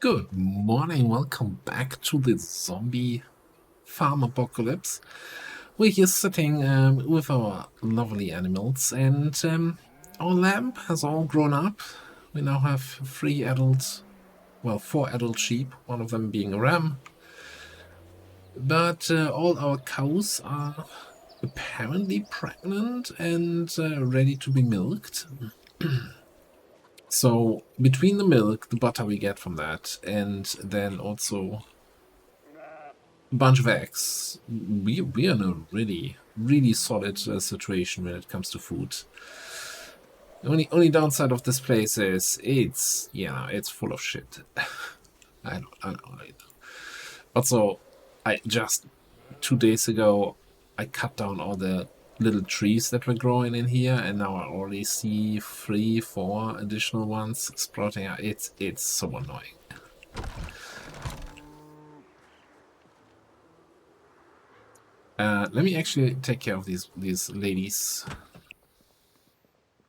Good morning, welcome back to the zombie farm apocalypse. We're here sitting with our lovely animals, and our lamb has all grown up. We now have four adult sheep, one of them being a ram. But all our cows are apparently pregnant and ready to be milked. So between the milk, the butter we get from that, and then also a bunch of eggs, we are in a really solid situation when it comes to food. The only downside of this place is it's full of shit. I know. Also, I just 2 days ago I cut down all the little trees that were growing in here, and now I already see 3-4 additional ones sprouting out. It's so annoying. Let me actually take care of these ladies.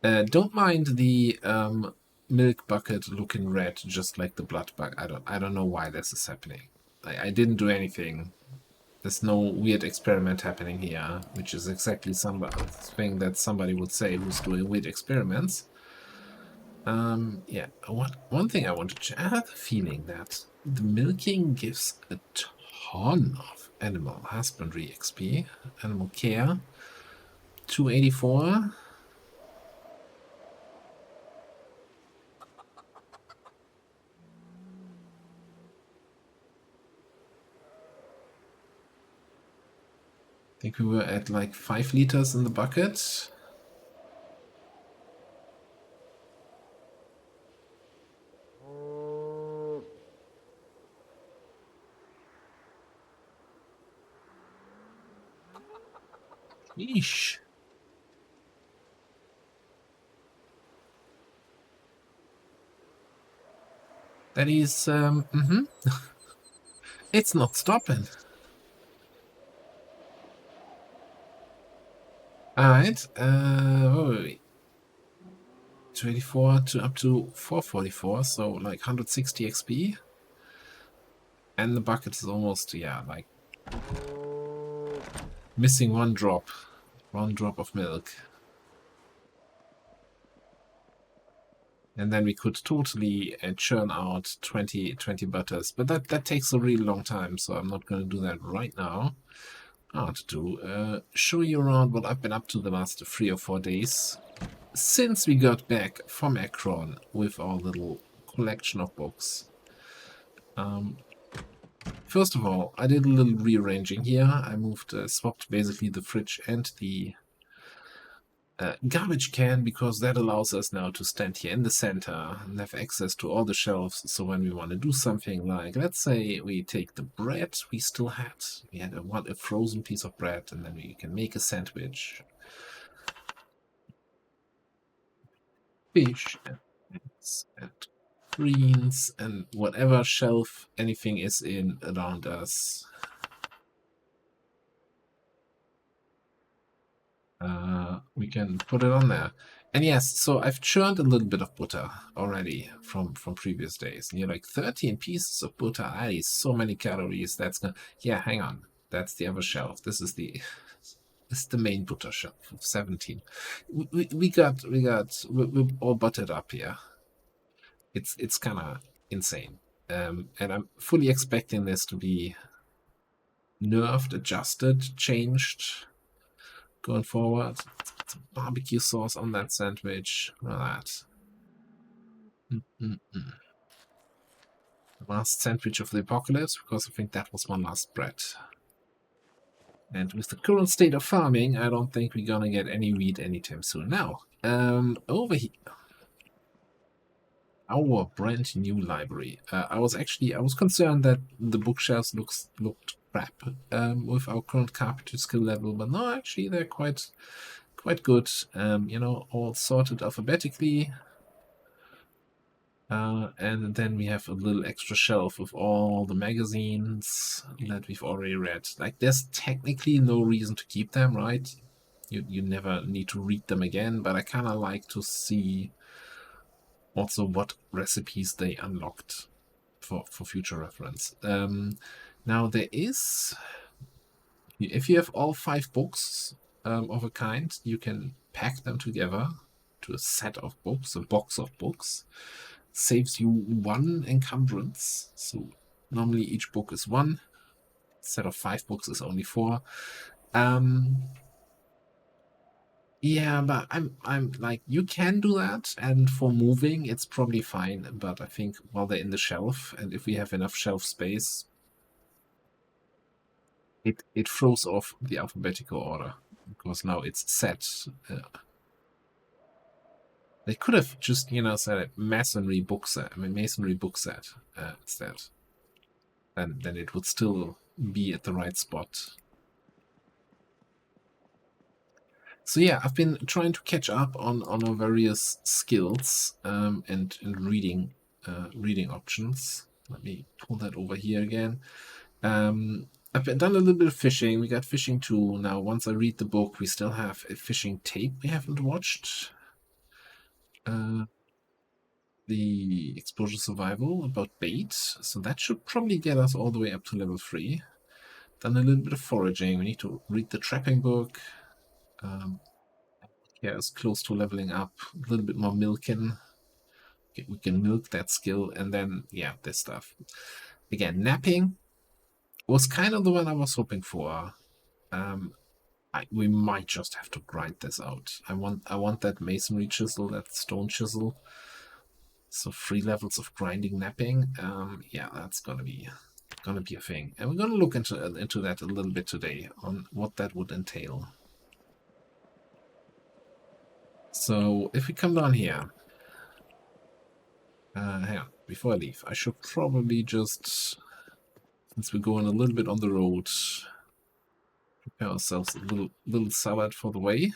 Don't mind the milk bucket looking red, just like the blood bucket. I don't know why this is happening. I didn't do anything. There's no weird experiment happening here, which is exactly something that somebody would say who's doing weird experiments. Yeah. One thing I want to check. I have a feeling that the milking gives a ton of animal husbandry XP, animal care, 284. I think we were at like 5 liters in the bucket. Yeesh. That is, it's not stopping. Alright, wait. 284 to up to 444, so like 160 XP. And the bucket is almost, like missing one drop of milk. And then we could totally churn out 20 butters, but that takes a really long time, so I'm not going to do that right now. To show you around what I've been up to the last 3 or 4 days since we got back from Akron with our little collection of books. First of all, I did a little rearranging here. I swapped basically the fridge and the garbage can, because that allows us now to stand here in the center and have access to all the shelves. So when we want to do something like, let's say we take the bread we had a frozen piece of bread, and then we can make a sandwich. Fish and greens and whatever shelf anything is in around us. We can put it on there. And yes, so I've churned a little bit of butter already from previous days. And you're like, 13 pieces of butter, that is so many calories. That's gonna, yeah, hang on. That's the other shelf. This is the main butter shelf of 17. We're all buttered up here. It's kind of insane. And I'm fully expecting this to be nerfed, adjusted, changed going forward. Some barbecue sauce on that sandwich. Look at that. The last sandwich of the apocalypse, because I think that was my last bread. And with the current state of farming, I don't think we're gonna get any wheat anytime soon. Now, over here, our brand new library. I was concerned that the bookshelves looked crap with our current carpentry skill level, but no, actually they're quite good. All sorted alphabetically. And then we have a little extra shelf with all the magazines that we've already read. Like, there's technically no reason to keep them, right? You never need to read them again, but I kind of like to see also what recipes they unlocked. for future reference. Now there is, if you have all 5 books of a kind, you can pack them together to a set of books, a box of books. Saves you 1 encumbrance. So normally each book is 1. Set of 5 books is only 4. Yeah, but I'm like, you can do that, and for moving it's probably fine, but I think while they're in the shelf, and if we have enough shelf space, it throws off the alphabetical order, because now it's set. They could have just, said masonry book set, masonry book set instead. And then it would still be at the right spot. So yeah, I've been trying to catch up on our various skills and reading options. Let me pull that over here again. I've done a little bit of fishing. We got fishing 2. Now, once I read the book, we still have a fishing tape we haven't watched. The exposure survival about bait. So that should probably get us all the way up to level 3. Done a little bit of foraging. We need to read the trapping book. Yeah, it's close to leveling up. A little bit more milking. Okay, we can milk that skill, and then, yeah, this stuff. Again, napping was kind of the one I was hoping for. We might just have to grind this out. I want that masonry chisel, that stone chisel. So 3 levels of grinding napping. Yeah, that's gonna be a thing, and we're gonna look into that a little bit today on what that would entail. So if we come down here, hang on, before I leave, I should probably just, since we're going a little bit on the road, prepare ourselves a little salad for the way.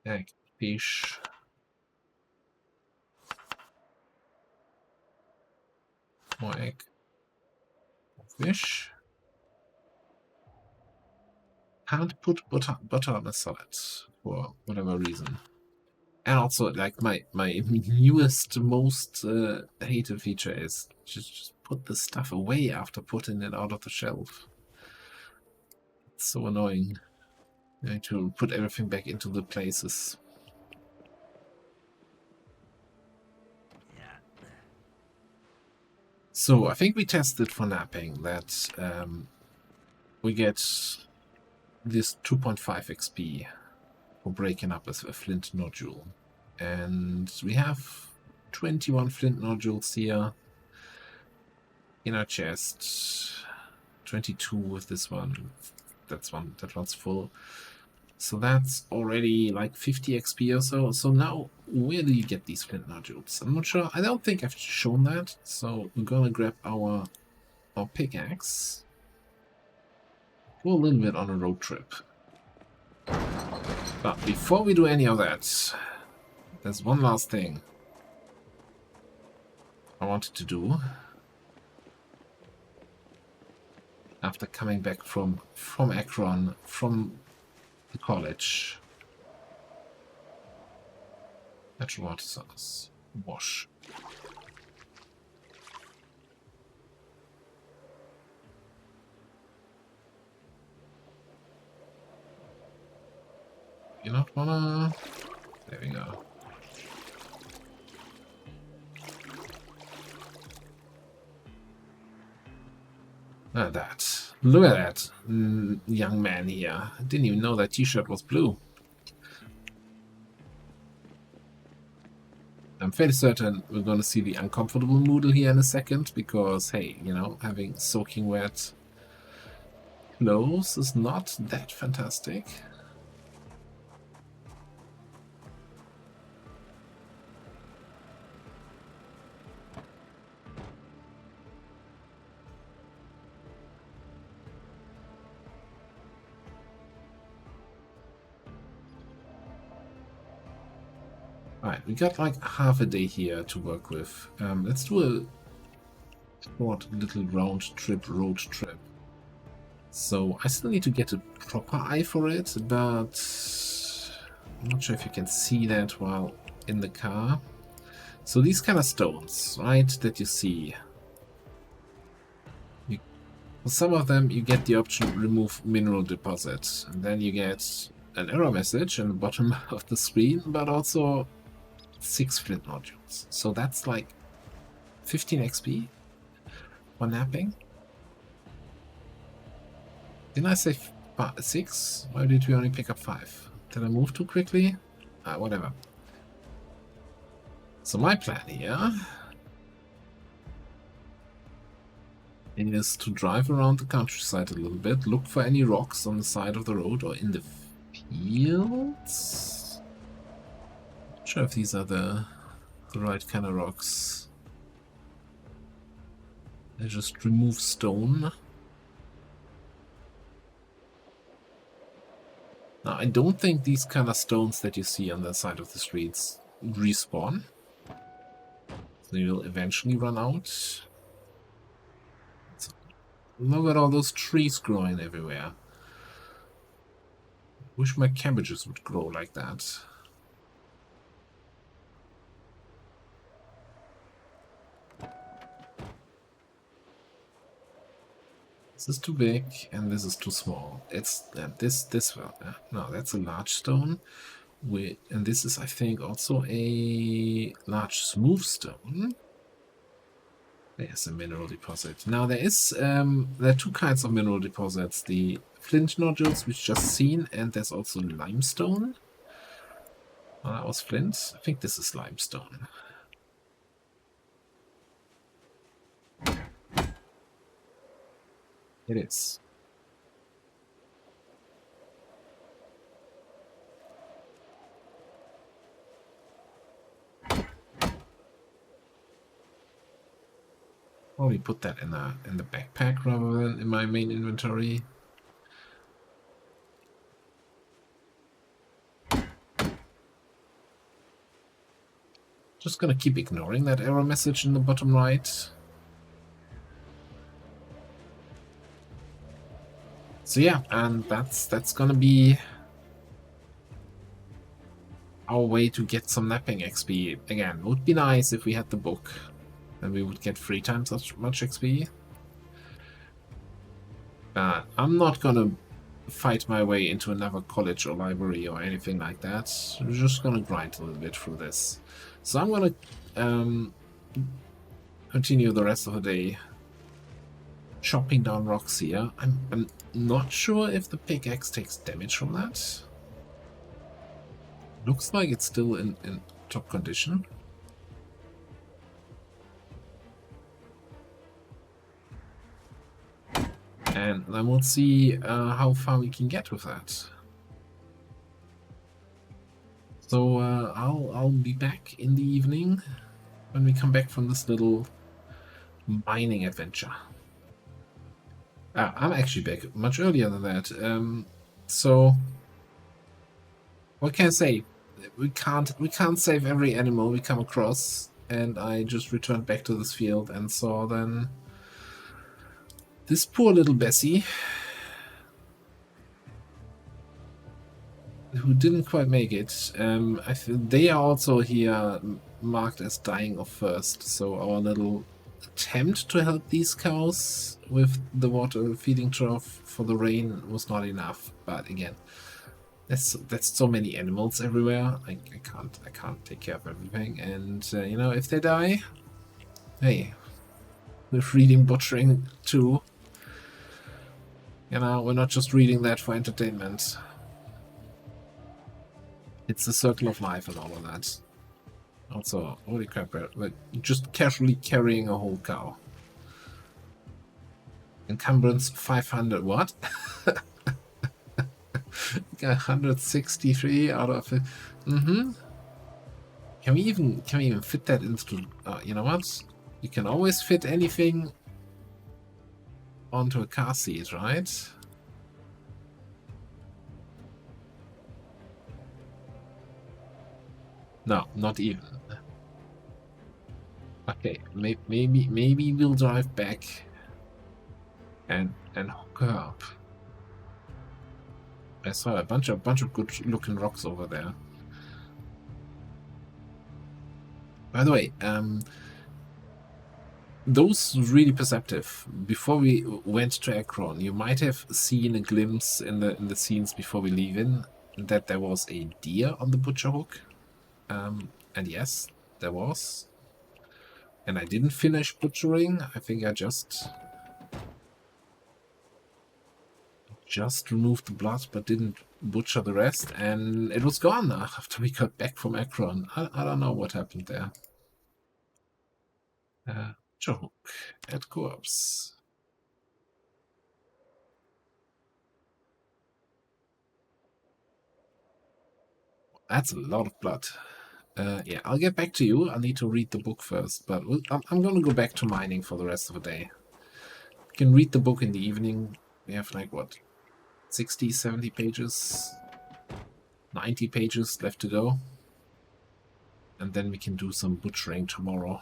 Egg, fish. More egg. Fish. Can't put butter on a salad for whatever reason. And also, like, my newest, most hated feature is just put the stuff away after putting it out of the shelf. It's so annoying. You need to put everything back into the places. So I think we tested for napping that we get this 2.5 XP for breaking up a flint nodule. And we have 21 flint nodules here in our chest. 22 with this one. That one's full. So that's already like 50 XP or so. So now, where do you get these flint nodules? I'm not sure. I don't think I've shown that. So we're gonna grab our pickaxe. Go a little bit on a road trip. But before we do any of that, there's one last thing I wanted to do. After coming back from Akron, from the college. Natural water source. Wash. You not wanna... There we go. Look at that. Look at that young man here. I didn't even know that t-shirt was blue. I'm fairly certain we're going to see the uncomfortable Moodle here in a second, because, hey, having soaking wet clothes is not that fantastic. Alright, we got like half a day here to work with. Let's do a short little road trip. So I still need to get a proper eye for it, but I'm not sure if you can see that while in the car. So these kind of stones, right, that you see, for some of them you get the option remove mineral deposit, and then you get an error message in the bottom of the screen, but also 6 flint nodules. So that's like 15 XP for napping. Didn't I say 6? Why did we only pick up 5? Did I move too quickly? Whatever. So my plan here is to drive around the countryside a little bit, look for any rocks on the side of the road or in the fields. Not sure if these are the right kind of rocks. I just remove stone. Now, I don't think these kind of stones that you see on the side of the streets respawn. They will eventually run out. So, look at all those trees growing everywhere. Wish my cabbages would grow like that. This is too big, and this is too small. It's this well. No, that's a large stone. And this is, I think, also a large smooth stone. There's a mineral deposit. Now there are 2 kinds of mineral deposits: the flint nodules, which just seen, and there's also limestone. Oh, that was flint. I think this is limestone. It is. Probably put that in the backpack rather than in my main inventory. Just gonna keep ignoring that error message in the bottom right. So yeah, and that's gonna be our way to get some napping XP. Again, would be nice if we had the book, then we would get 3 times as much XP. But I'm not gonna fight my way into another college or library or anything like that. We're just gonna grind a little bit through this. So I'm gonna continue the rest of the day chopping down rocks here. I'm not sure if the pickaxe takes damage from that. Looks like it's still in top condition. And then we'll see how far we can get with that. So I'll be back in the evening when we come back from this little mining adventure. I'm actually back much earlier than that. So what can I say? We can't save every animal we come across, and I just returned back to this field and saw then this poor little Bessie who didn't quite make it. I feel they are also here marked as dying of thirst, so our little attempt to help these cows with the water feeding trough for the rain was not enough. But again, that's so many animals everywhere. I can't take care of everything, and you know, if they die, hey, we're reading butchering too. You know, we're not just reading that for entertainment. It's the circle of life and all of that. Also, holy crap, we're just casually carrying a whole cow. Encumbrance 500, what? 163 out of it. Can we even fit that into? You know what? You can always fit anything onto a car seat, right? No, not even. Okay, maybe we'll drive back and hook her up. I saw a bunch of good looking rocks over there. By the way, those really perceptive. Before we went to Ekron, you might have seen a glimpse in the scenes before we leave in that there was a deer on the butcher hook. And yes, there was. And I didn't finish butchering. I think I just removed the blood, but didn't butcher the rest. And it was gone after we got back from Ekron. I don't know what happened there. Butcher hook at corpse. That's a lot of blood. Yeah, I'll get back to you. I need to read the book first, but I'm going to go back to mining for the rest of the day. You can read the book in the evening. We have like, what, 60, 70 pages? 90 pages left to go. And then we can do some butchering tomorrow.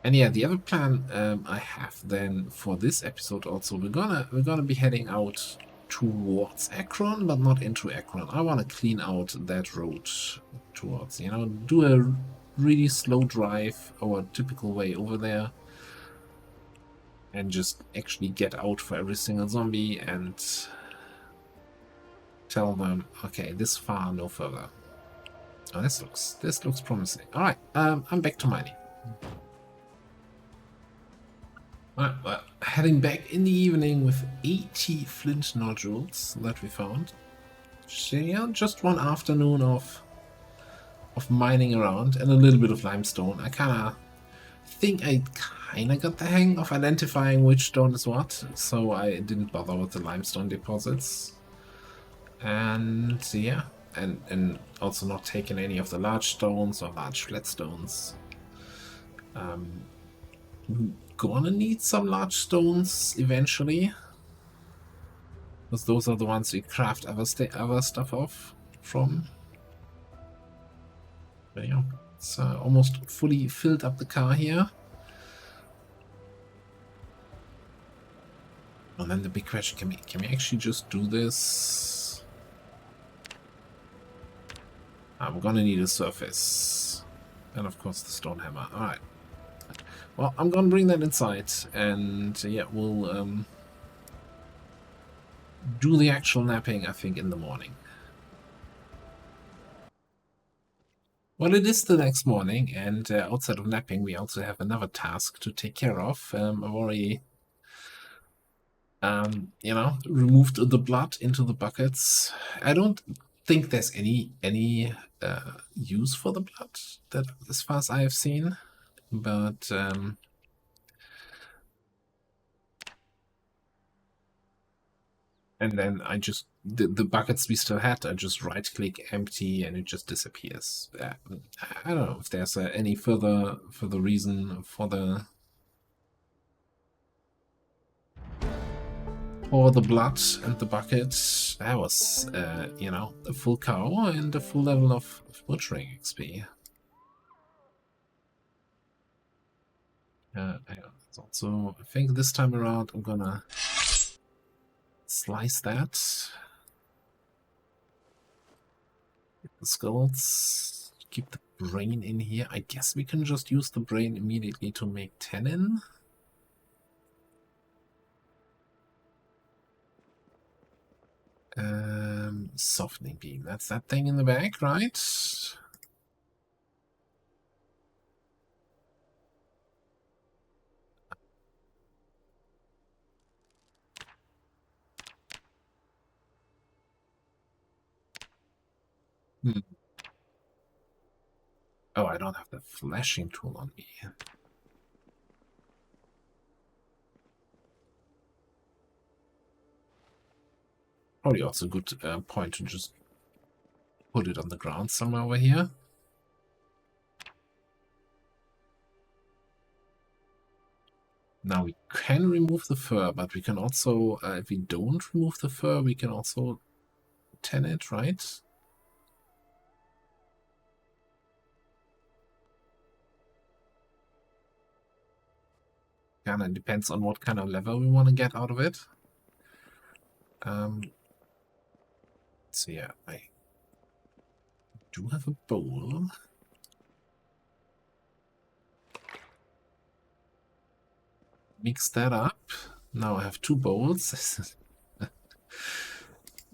And yeah, the other plan I have then for this episode also, we're gonna be heading out towards Ekron, but not into Ekron. I want to clean out that road towards, do a really slow drive, our typical way over there, and just actually get out for every single zombie and tell them, okay, this far, no further. Oh, this looks promising. All right, I'm back to mining. Well, heading back in the evening with 80 flint nodules that we found. So, yeah, just one afternoon of mining around and a little bit of limestone. I think I got the hang of identifying which stone is what, so I didn't bother with the limestone deposits. And yeah, and also not taking any of the large stones or large flat stones. Gonna need some large stones eventually, because those are the ones we craft other stuff off from. But yeah, it's almost fully filled up the car here. And then the big question: can we actually just do this? I'm gonna need a surface, and of course the stone hammer. All right. Well, I'm gonna bring that inside, and yeah, we'll do the actual napping, I think, in the morning. Well, it is the next morning, and outside of napping, we also have another task to take care of. I've already, removed the blood into the buckets. I don't think there's any use for the blood, that, as far as I have seen, but and then I just the buckets we still had, I just right click empty and it just disappears. I don't know if there's any further reason for the blood and the bucket. That was a full cow and a full level of butchering XP. Also, I think this time around I'm gonna slice that. The skulls. Keep the brain in here. I guess we can just use the brain immediately to make tannin. Softening beam. That's that thing in the back, right? Hmm. Oh, I don't have the flashing tool on me. Probably also a good point to just put it on the ground somewhere over here. Now we can remove the fur, but we can also, if we don't remove the fur, we can also tan it, right? Kind of depends on what kind of lever we want to get out of it. So yeah, I do have a bowl. Mix that up. Now I have 2 bowls.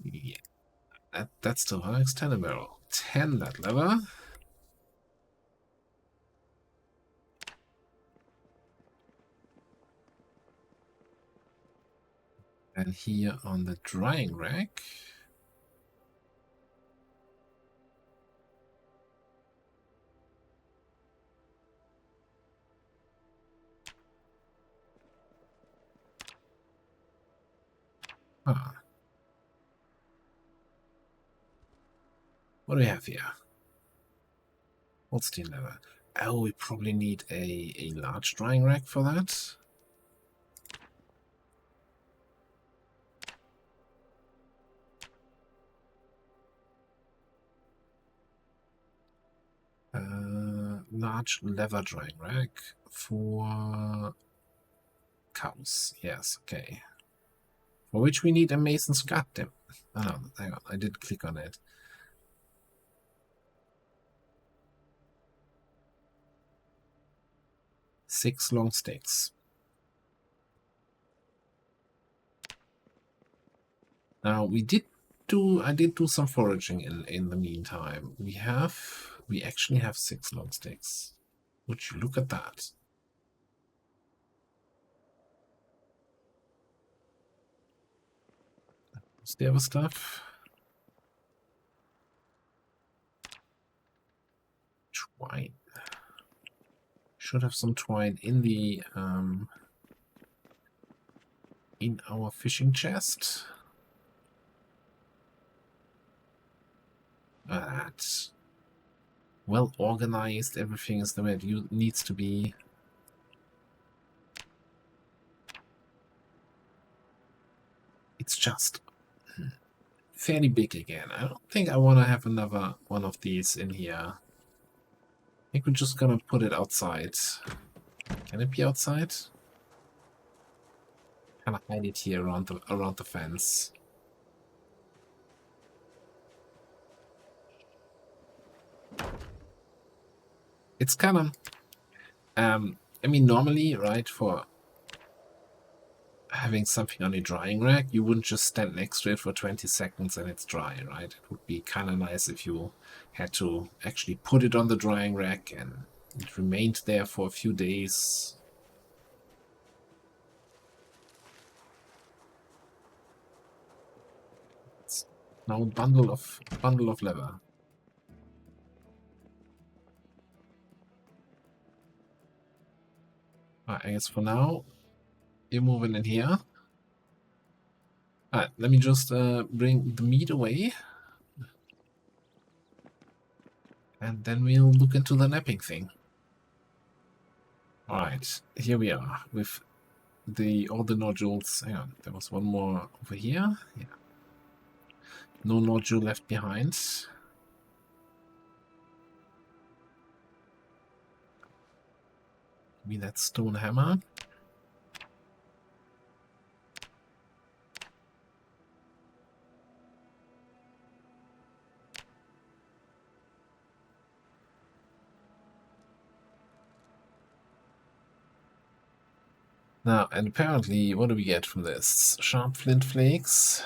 Yeah, that's still an extended barrel. 10 that lever. And here on the drying rack, what do we have here? What's the lever? Oh, we probably need a large drying rack for that. Large lever drying rack for cows. Yes, okay. For which we need a mason's goddamn. Oh, no, hang on, I did click on it. 6 long sticks. Now I did do some foraging in the meantime. We actually have 6 long sticks. Would you look at that? Is the other stuff? Twine. Should have some twine in the in our fishing chest. That's well organized. Everything is the way it needs to be. It's just fairly big again. I don't think I want to have another one of these in here. I think we're just gonna put it outside. Can it be outside? Kind of hide it here around the fence. It's kind of, I mean, normally, right, for having something on a drying rack, you wouldn't just stand next to it for 20 seconds and it's dry, right? It would be kind of nice if you had to actually put it on the drying rack and it remained there for a few days. It's now a bundle of leather. I guess for now, you're moving in here. Alright, let me just bring the meat away. And then we'll look into the napping thing. Alright, here we are with all the nodules. Hang on, there was one more over here. Yeah. No nodule left behind. Give me that stone hammer. Now, and apparently, what do we get from this? Sharp flint flakes.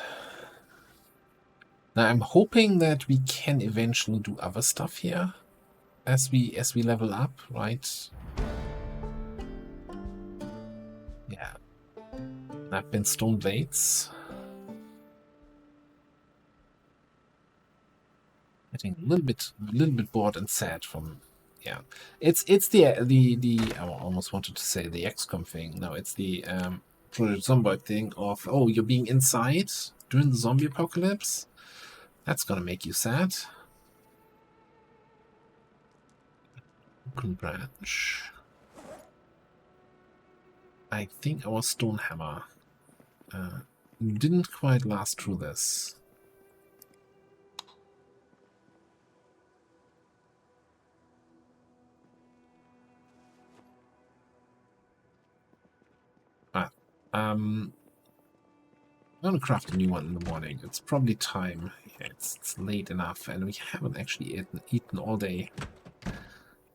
Now, I'm hoping that we can eventually do other stuff here as we level up, right? Yeah. I've been stone blades. Getting a little bit bored and sad from, yeah. It's the I almost wanted to say the XCOM thing. No, it's the Project Zomboid thing of, oh, you're being inside during the zombie apocalypse. That's gonna make you sad. Broken branch. I think our stone hammer didn't quite last through this. I'm gonna craft a new one in the morning. It's probably time. Yeah, it's late enough, and we haven't actually eaten all day.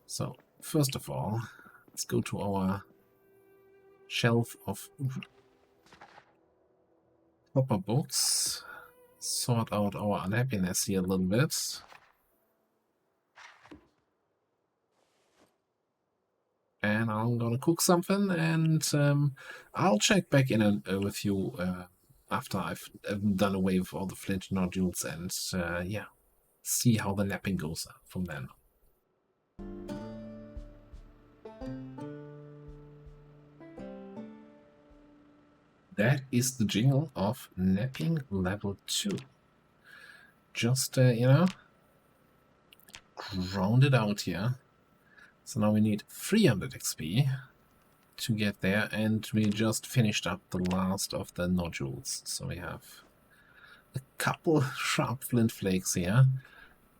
So first of all, let's go to our shelf of proper books. Sort out our unhappiness here a little bit. And I'm gonna cook something, and I'll check back in with you after I've done away with all the flint nodules, and yeah, see how the napping goes from then. That is the jingle of Knapping level 2. Just, you know, round it out here. So now we need 300 XP to get there, and we just finished up the last of the nodules. So we have a couple sharp flint flakes here.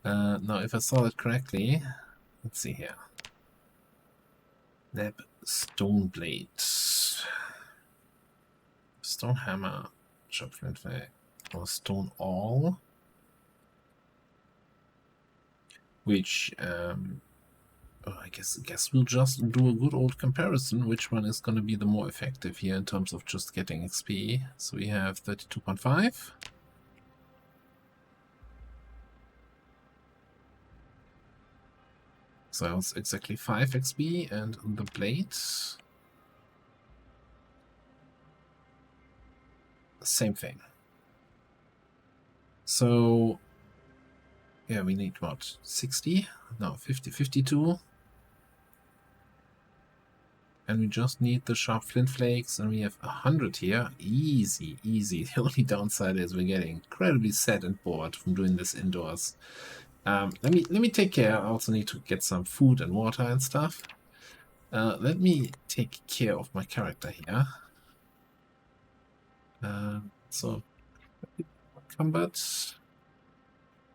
Now, if I saw it correctly, let's see here. Nab stone blade, stone hammer, sharp flint flake, or stone awl, which I guess we'll just do a good old comparison. Which one is going to be the more effective here in terms of just getting XP? So we have 32.5. So it's exactly 5 XP, and the blade, same thing. So yeah, we need what, 60? No, 50, 52. And we just need the sharp flint flakes, and we have 100 here. Easy, easy. The only downside is we're getting incredibly sad and bored from doing this indoors. Let me take care. I also need to get some food and water and stuff. Let me take care of my character here. So combat.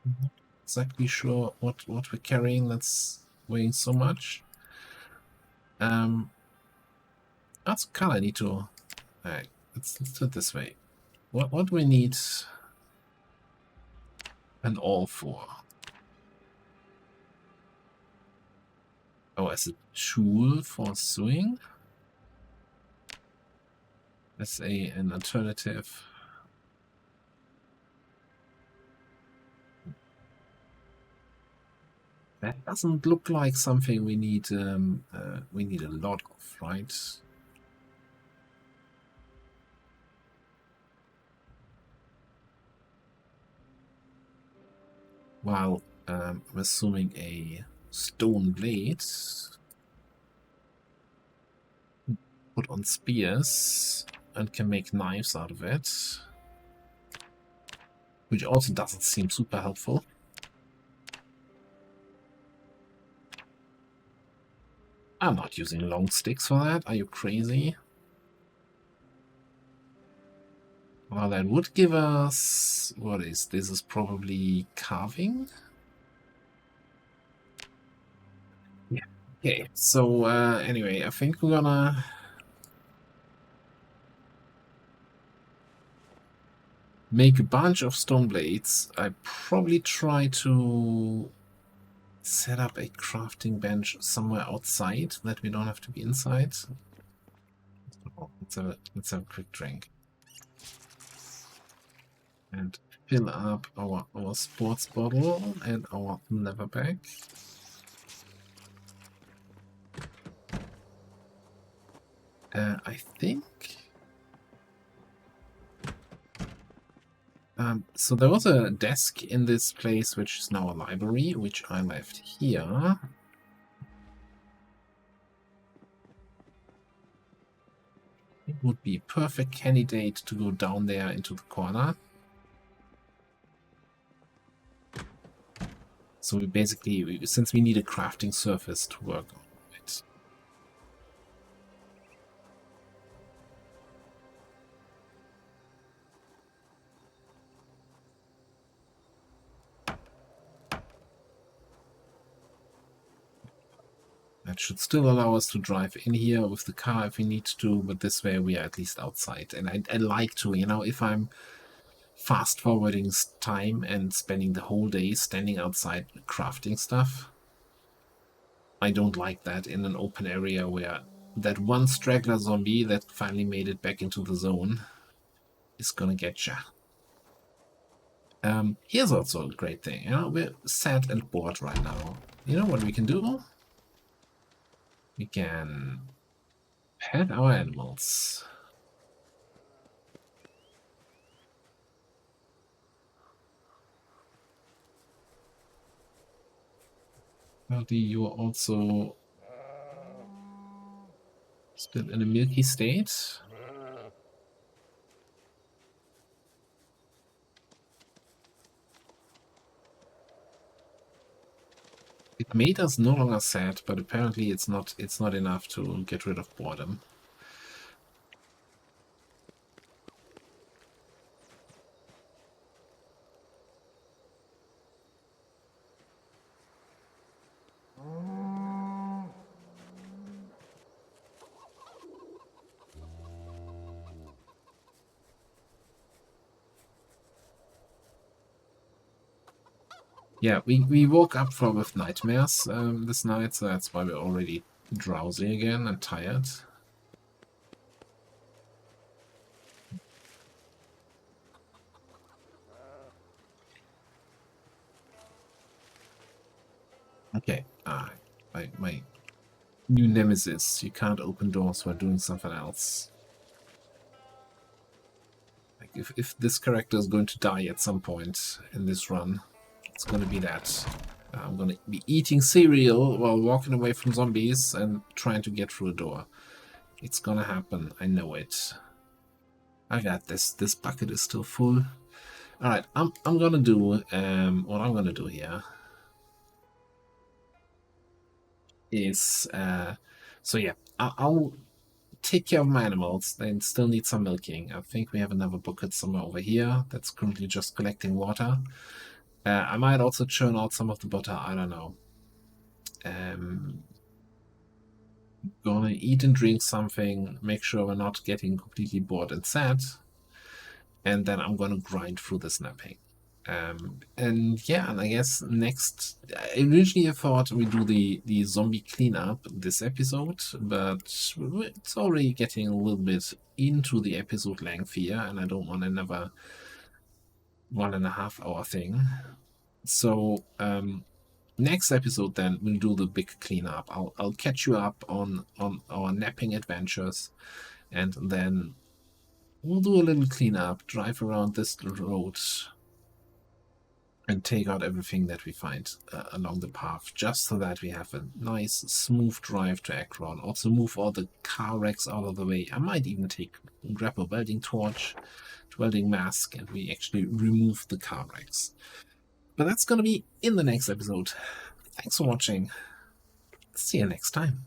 Not exactly sure what we're carrying that's weighing so much. That's kind of need to. Alright, let's do it this way. What do we need an awl for? Oh, as a tool for sewing? As an alternative. That doesn't look like something we need a lot of, right? While I'm assuming a stone blade put on spears and can make knives out of it, which also doesn't seem super helpful. I'm not using long sticks for that. Are you crazy? Well, that would give us... What is this? Is probably carving? Yeah. Okay, so anyway, I think we're gonna... make a bunch of stone blades. I probably try to set up a crafting bench somewhere outside that we don't have to be inside. Oh, let's have a quick drink. And fill up our sports bottle and our leather bag. I think... so there was a desk in this place, which is now a library, which I left here. It would be a perfect candidate to go down there into the corner. So we basically, since we need a crafting surface to work on it. That should still allow us to drive in here with the car if we need to, but this way we are at least outside. And I like to, you know, if I'm fast forwarding time and spending the whole day standing outside crafting stuff, I don't like that in an open area where that one straggler zombie that finally made it back into the zone is gonna get ya. Here's also a great thing. You know, we're sad and bored right now. You know what we can do? We can pet our animals. Apparently you are also still in a milky state. It made us no longer sad, but apparently it's not enough to get rid of boredom. Yeah, we woke up from with nightmares this night, so that's why we're already drowsy again and tired. Okay, my new nemesis. You can't open doors while doing something else. Like if this character is going to die at some point in this run, it's gonna be that. I'm gonna be eating cereal while walking away from zombies and trying to get through a door. It's gonna happen. I know it. I got this. This bucket is still full. All right, I'm gonna do what I'm gonna do here is so yeah, I'll take care of my animals. They still need some milking. I think we have another bucket somewhere over here that's currently just collecting water. I might also churn out some of the butter. I don't know. Gonna eat and drink something, make sure we're not getting completely bored and sad, and then I'm gonna grind through this Knapping. And yeah, and I guess next, I originally thought we do the zombie cleanup this episode, but it's already getting a little bit into the episode length here, and I don't want another 1.5 hour thing. So next episode then we'll do the big cleanup. I'll catch you up on our Knapping adventures, and then we'll do a little cleanup, drive around this road, and take out everything that we find along the path, just so that we have a nice smooth drive to Akron. Also move all the car wrecks out of the way. I might even grab a welding torch, welding mask, and we actually remove the car wrecks. But that's gonna be in the next episode. Thanks for watching. See you next time.